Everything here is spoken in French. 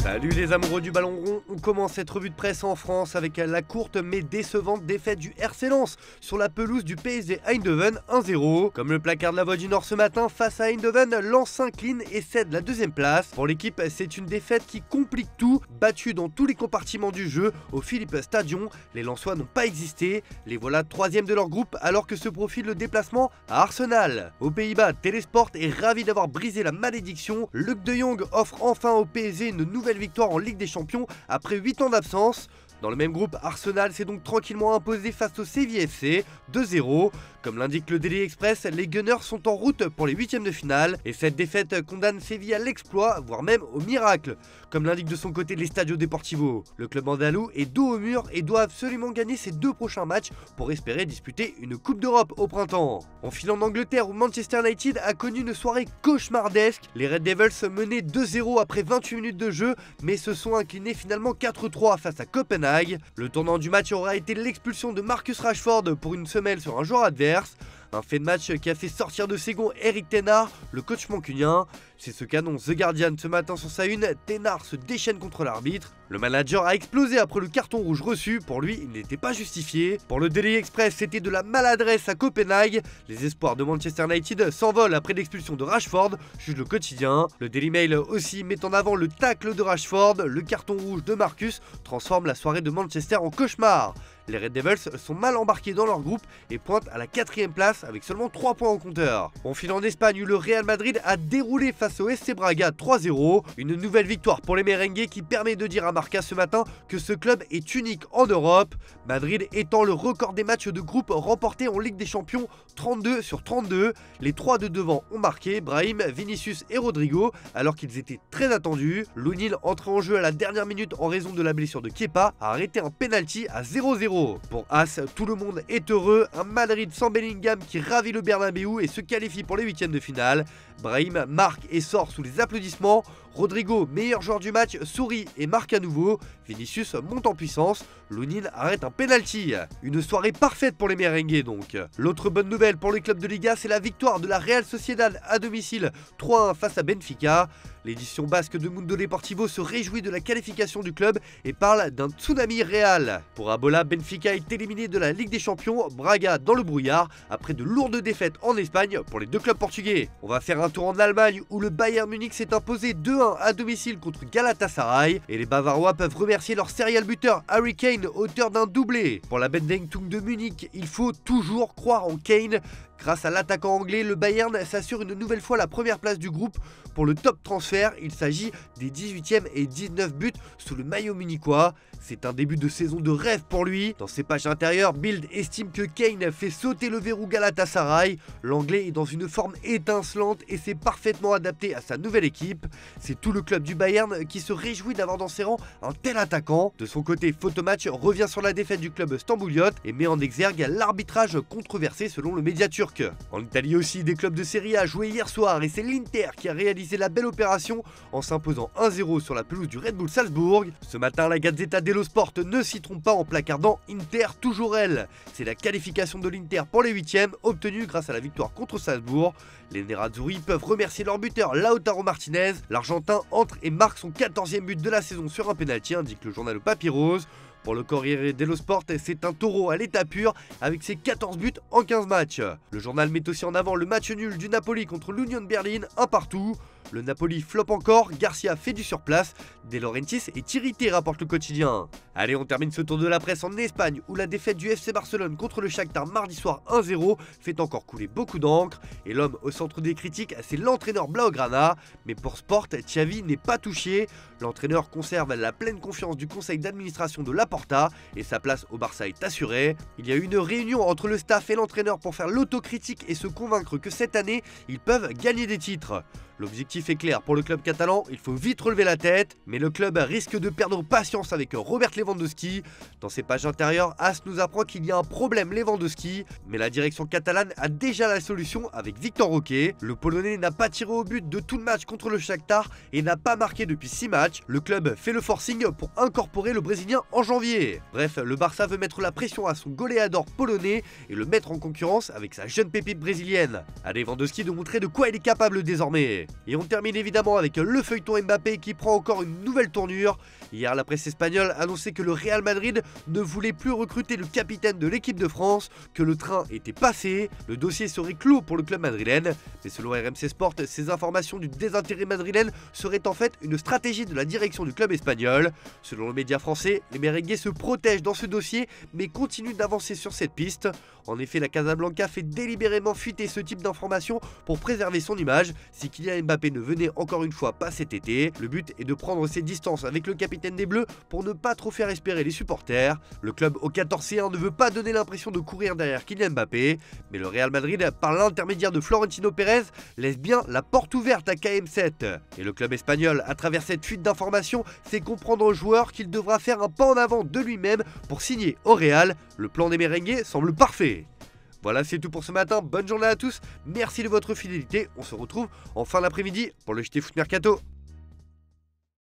Salut les amoureux du ballon rond, on commence cette revue de presse en France avec la courte mais décevante défaite du RC Lens sur la pelouse du PSV Eindhoven 1-0. Comme le placard de la Voix du Nord ce matin, face à Eindhoven, Lens s'incline et cède la deuxième place. Pour l'équipe, c'est une défaite qui complique tout, battue dans tous les compartiments du jeu au Philips Stadion. Les Lensois n'ont pas existé, les voilà troisième de leur groupe alors que se profile le déplacement à Arsenal. Aux Pays-Bas, Telesport est ravi d'avoir brisé la malédiction. Luc de Jong offre enfin au PSG une nouvelle victoire en Ligue des Champions après 8 ans d'absence. Dans le même groupe, Arsenal s'est donc tranquillement imposé face au Séville FC 2-0. Comme l'indique le Daily Express, les Gunners sont en route pour les huitièmes de finale et cette défaite condamne Séville à l'exploit, voire même au miracle. Comme l'indique de son côté l'Estadio Deportivo, le club andalou est dos au mur et doit absolument gagner ses deux prochains matchs pour espérer disputer une Coupe d'Europe au printemps. On file en Angleterre où Manchester United a connu une soirée cauchemardesque. Les Red Devils menaient 2-0 après 28 minutes de jeu mais se sont inclinés finalement 4-3 face à Copenhague. Le tournant du match aura été l'expulsion de Marcus Rashford pour une semelle sur un joueur adverse. Un fait de match qui a fait sortir de ses gonds Eric Ten Hag, le coach mancunien. C'est ce qu'annonce The Guardian ce matin sur sa une. Ten Hag se déchaîne contre l'arbitre. Le manager a explosé après le carton rouge reçu. Pour lui, il n'était pas justifié. Pour le Daily Express, c'était de la maladresse à Copenhague. Les espoirs de Manchester United s'envolent après l'expulsion de Rashford, juge le quotidien. Le Daily Mail aussi met en avant le tacle de Rashford. Le carton rouge de Marcus transforme la soirée de Manchester en cauchemar. Les Red Devils sont mal embarqués dans leur groupe et pointent à la 4ème place avec seulement 3 points au compteur. On file en Espagne où le Real Madrid a déroulé face au SC Braga 3-0. Une nouvelle victoire pour les merengues qui permet de dire à Marca ce matin que ce club est unique en Europe. Madrid étant le record des matchs de groupe remportés en Ligue des Champions, 32 sur 32. Les 3 de devant ont marqué, Brahim, Vinicius et Rodrigo, alors qu'ils étaient très attendus. Lounil, entré en jeu à la dernière minute en raison de la blessure de Kepa, a arrêté un penalty à 0-0. Pour As, tout le monde est heureux, un Madrid sans Bellingham qui ravit le Bernabéu et se qualifie pour les huitièmes de finale. Brahim marque et sort sous les applaudissements. Rodrigo, meilleur joueur du match, sourit et marque à nouveau. Vinicius monte en puissance. Lounil arrête un penalty. Une soirée parfaite pour les merengues donc. L'autre bonne nouvelle pour les clubs de Liga, c'est la victoire de la Real Sociedad à domicile 3-1 face à Benfica. L'édition basque de Mundo Deportivo se réjouit de la qualification du club et parle d'un tsunami réel. Pour Abola, Benfica est éliminé de la Ligue des Champions, Braga dans le brouillard, après de lourdes défaites en Espagne pour les deux clubs portugais. On va faire un tour en Allemagne où le Bayern Munich s'est imposé 2-1 à domicile contre Galatasaray et les Bavarois peuvent remercier leur serial buteur Harry Kane, auteur d'un doublé. Pour la Bundesliga de Munich, il faut toujours croire en Kane. Grâce à l'attaquant anglais, le Bayern s'assure une nouvelle fois la première place du groupe. Pour le top transfert, il s'agit des 18e et 19 buts sous le maillot munichois. C'est un début de saison de rêve pour lui. Dans ses pages intérieures, Bild estime que Kane fait sauter le verrou Galatasaray. L'anglais est dans une forme étincelante et s'est parfaitement adapté à sa nouvelle équipe. C'est tout le club du Bayern qui se réjouit d'avoir dans ses rangs un tel attaquant. De son côté, Photomatch revient sur la défaite du club stambouliote et met en exergue l'arbitrage controversé selon le média turc. En Italie aussi, des clubs de Serie A jouaient hier soir et c'est l'Inter qui a réalisé la belle opération en s'imposant 1-0 sur la pelouse du Red Bull Salzbourg. Ce matin, la Gazzetta dello Sport ne s'y trompe pas en placardant Inter toujours elle. C'est la qualification de l'Inter pour les huitièmes obtenue grâce à la victoire contre Salzbourg. Les Nerazzurri peuvent remercier leur buteur Lautaro Martinez. L'Argentin entre et marque son 14e but de la saison sur un penalty, indique le journal Papyrose. Pour le Corriere dello Sport, c'est un taureau à l'état pur avec ses 14 buts en 15 matchs. Le journal met aussi en avant le match nul du Napoli contre l'Union Berlin, un partout. Le Napoli floppe encore, Garcia fait du surplace, De Laurentiis est irrité, rapporte le quotidien. Allez, on termine ce tour de la presse en Espagne où la défaite du FC Barcelone contre le Shakhtar mardi soir 1-0 fait encore couler beaucoup d'encre. Et l'homme au centre des critiques, c'est l'entraîneur Blaugrana. Mais pour Sport, Xavi n'est pas touché. L'entraîneur conserve la pleine confiance du conseil d'administration de Laporta et sa place au Barça est assurée. Il y a eu une réunion entre le staff et l'entraîneur pour faire l'autocritique et se convaincre que cette année, ils peuvent gagner des titres. L'objectif est clair pour le club catalan, il faut vite relever la tête, mais le club risque de perdre patience avec Robert Lewandowski. Dans ses pages intérieures, As nous apprend qu'il y a un problème Lewandowski, mais la direction catalane a déjà la solution avec Victor Roque. Le Polonais n'a pas tiré au but de tout le match contre le Shakhtar et n'a pas marqué depuis 6 matchs. Le club fait le forcing pour incorporer le Brésilien en janvier. Bref, le Barça veut mettre la pression à son goléador polonais et le mettre en concurrence avec sa jeune pépite brésilienne. À Lewandowski de montrer de quoi il est capable désormais. fait. Et on termine évidemment avec le feuilleton Mbappé qui prend encore une nouvelle tournure. Hier, la presse espagnole annonçait que le Real Madrid ne voulait plus recruter le capitaine de l'équipe de France, que le train était passé, le dossier serait clos pour le club madrilène. Mais selon RMC Sport, ces informations du désintérêt madrilène seraient en fait une stratégie de la direction du club espagnol. Selon le média français, les merengues se protègent dans ce dossier mais continuent d'avancer sur cette piste. En effet, la Casablanca fait délibérément fuiter ce type d'informations pour préserver son image. Si Kylian Mbappé ne venait encore une fois pas cet été, le but est de prendre ses distances avec le capitaine des Bleus pour ne pas trop faire espérer les supporters. Le club au 14e ne veut pas donner l'impression de courir derrière Kylian Mbappé, mais le Real Madrid, par l'intermédiaire de Florentino Pérez, laisse bien la porte ouverte à KM7. Et le club espagnol, à travers cette fuite d'informations, fait comprendre au joueur qu'il devra faire un pas en avant de lui-même pour signer au Real. Le plan des merengues semble parfait. Voilà, c'est tout pour ce matin. Bonne journée à tous. Merci de votre fidélité. On se retrouve en fin d'après-midi pour le JT Foot Mercato.